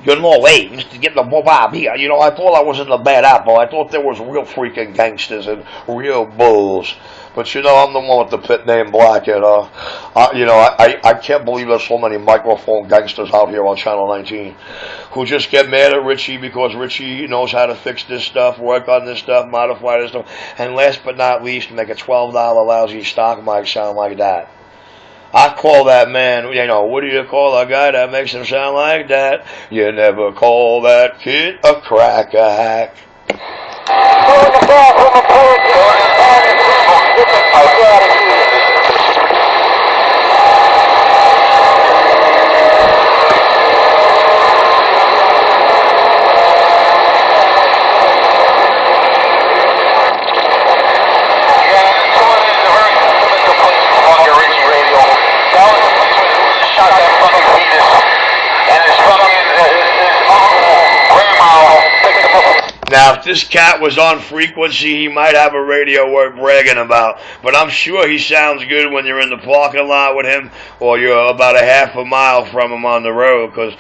You know, hey, Mr. Get the Bob here. You know, I thought I wasn't a bad apple. I thought there was real freaking gangsters and real bulls. But you know, I'm the one with the pit name Black, and I can't believe there's so many microphone gangsters out here on Channel 19 who just get mad at Richie because Richie knows how to fix this stuff, work on this stuff, modify this stuff, and last but not least, make a $12 lousy stock mic sound like that. I call that man, what do you call a guy that makes him sound like that? You never call that kid a crack hack. Now, if this cat was on frequency, he might have a radio worth bragging about. But I'm sure he sounds good when you're in the parking lot with him or you're about a half a mile from him on the road. Because,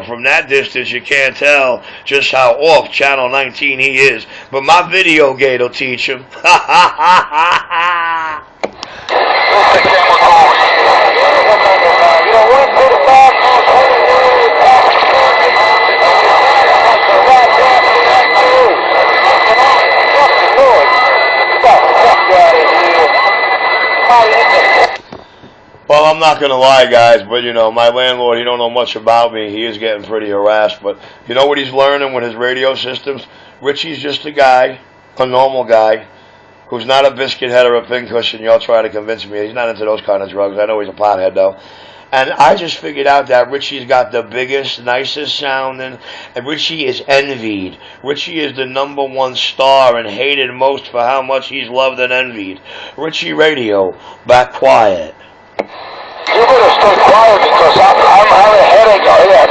from that distance, you can't tell just how off Channel 19 he is. But my video gate will teach him. Ha ha ha ha ha! Well, I'm not going to lie, guys, but, my landlord, he don't know much about me. He is getting pretty harassed, but you know what he's learning with his radio systems? Richie's just a guy, a normal guy, who's not a biscuit head or a pincushion. Y'all try to convince me. He's not into those kind of drugs. I know he's a pothead, though. And I just figured out that Richie's got the biggest, nicest sounding, and Richie is envied. Richie is the #1 star and hated most for how much he's loved and envied. Richie Radio, back quiet. You better stay quiet because I'm having a headache out here.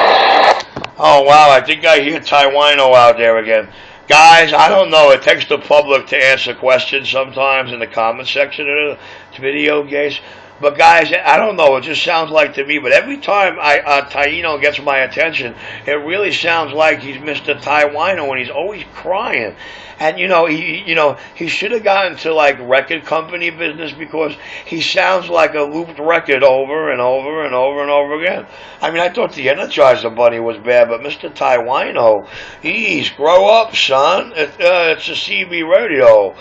Oh, wow, I think I hear Taiwano out there again. Guys, I don't know. It takes the public to answer questions sometimes in the comment section of the video games. But guys, I don't know. It just sounds like to me. But every time Taino gets my attention, it really sounds like he's Mr. Taiwano, and he's always crying. And he should have gotten to like record company business because he sounds like a looped record over and over and over and over again. I mean, I thought the Energizer Bunny was bad, but Mr. Taiwano, grow up, son. It's a CB radio.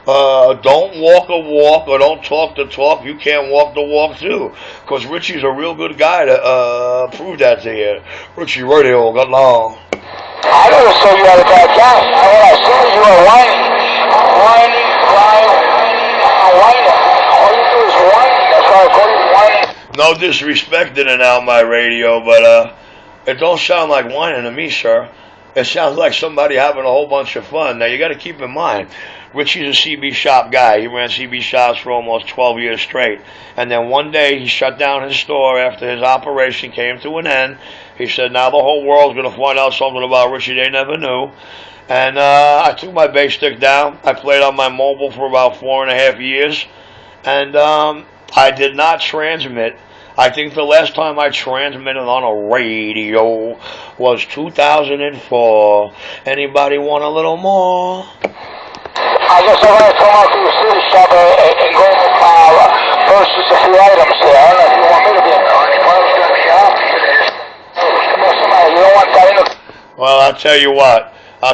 Don't walk a walk or don't talk the talk. You can't walk the walk too. Because Richie's a real good guy to prove that to you. Richie Radio, got long. I never saw you had a bad time. When I saw you were whining. All you do is whining. That's why I call you whining. No disrespect in and out my radio, but it don't sound like whining to me, sir. It sounds like somebody having a whole bunch of fun. Now, you got to keep in mind, Richie's a CB shop guy. He ran CB shops for almost 12 years straight. And then one day, he shut down his store after his operation came to an end. He said, now the whole world's going to find out something about Richie they never knew. And I took my bass stick down. I played on my mobile for about 4.5 years. And I did not transmit. I think the last time I transmitted on a radio was 2004. Anybody want a little more? I guess I'm going to come out to the city shop and go purchase a few items there. I don't know if you want me to be in there. Any problems in the shop? You don't want that in the... Well, I'll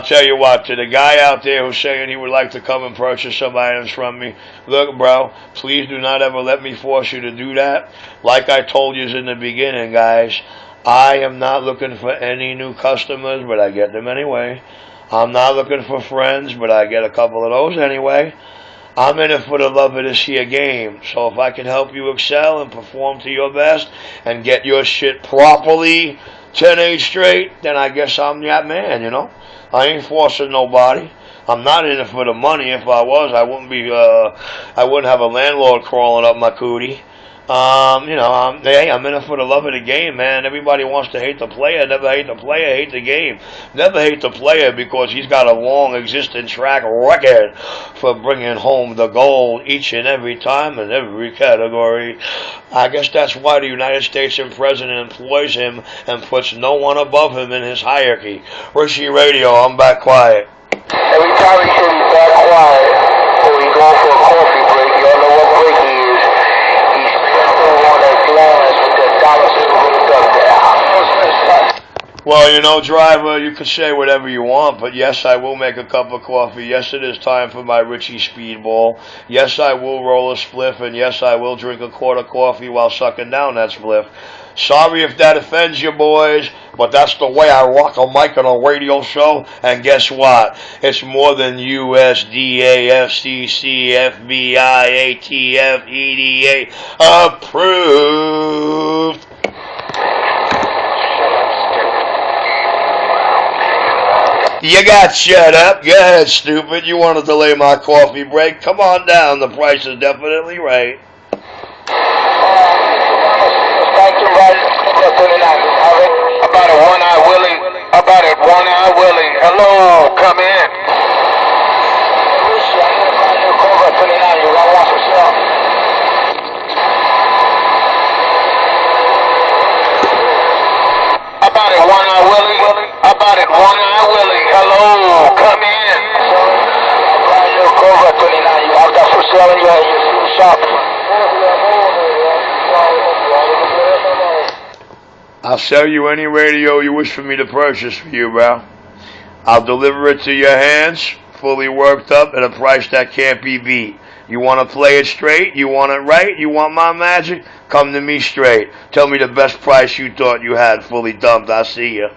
tell you what, to the guy out there who's saying he would like to come and purchase some items from me, look, bro, please do not ever let me force you to do that. Like I told you in the beginning, guys, I am not looking for any new customers, but I get them anyway. I'm not looking for friends, but I get a couple of those anyway. I'm in it for the love of this here game. So if I can help you excel and perform to your best and get your shit properly 10-8 straight, then I guess I'm that man, I ain't forcing nobody. I'm not in it for the money. If I was, I wouldn't have a landlord crawling up my cootie. Hey, I'm in it for the love of the game, man. Everybody wants to hate the player. Never hate the player, hate the game. Never hate the player because he's got a long existing track record for bringing home the gold each and every time in every category. I guess that's why the United States president employs him and puts no one above him in his hierarchy. Richie Radio, I'm back quiet. Every time he said he's back quiet, or he go for a coffee break, you all know what break he is. He's still on that glass with that dollar symbol up there. Well, driver, you can say whatever you want, but yes, I will make a cup of coffee. Yes, it is time for my Richie Speedball. Yes, I will roll a spliff, and yes, I will drink a quart of coffee while sucking down that spliff. Sorry if that offends you, boys, but that's the way I rock a mic on a radio show, and guess what? It's more than USDA, FCC, FBI, ATF, EDA approved. You got shut up. Go ahead, stupid. You want to delay my coffee break? Come on down. The price is definitely right. About a one-eye willing. Hello, come in. About it, one-eye willing. Hello, come in. I've got for sale in your shop. I'll sell you any radio you wish for me to purchase for you, bro. I'll deliver it to your hands, fully worked up, at a price that can't be beat. You want to play it straight? You want it right? You want my magic? Come to me straight. Tell me the best price you thought you had, fully dumped. I'll see you. About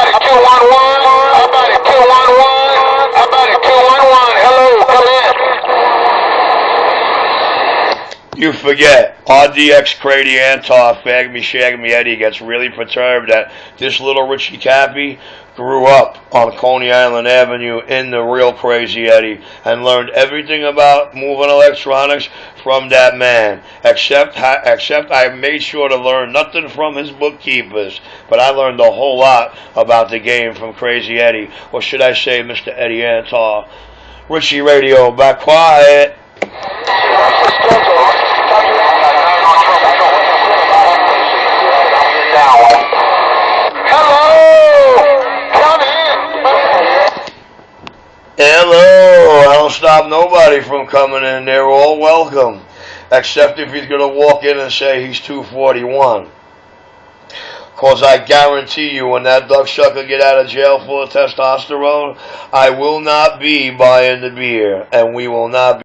it, 211. About it, 211. About it, 211. Hello, come in. You forget, RDX Crady Antar, Fag Me, Shag Me Eddie gets really perturbed that this little Richie Cappy grew up on Coney Island Avenue in the real Crazy Eddie and learned everything about moving electronics from that man, except I made sure to learn nothing from his bookkeepers, but I learned a whole lot about the game from Crazy Eddie, or should I say Mr. Eddie Antar. Richie Radio, back quiet. Hello, I don't stop nobody from coming in. They're all welcome, except if he's going to walk in and say he's 241. Because I guarantee you, when that duck sucker get out of jail full of testosterone, I will not be buying the beer, and we will not be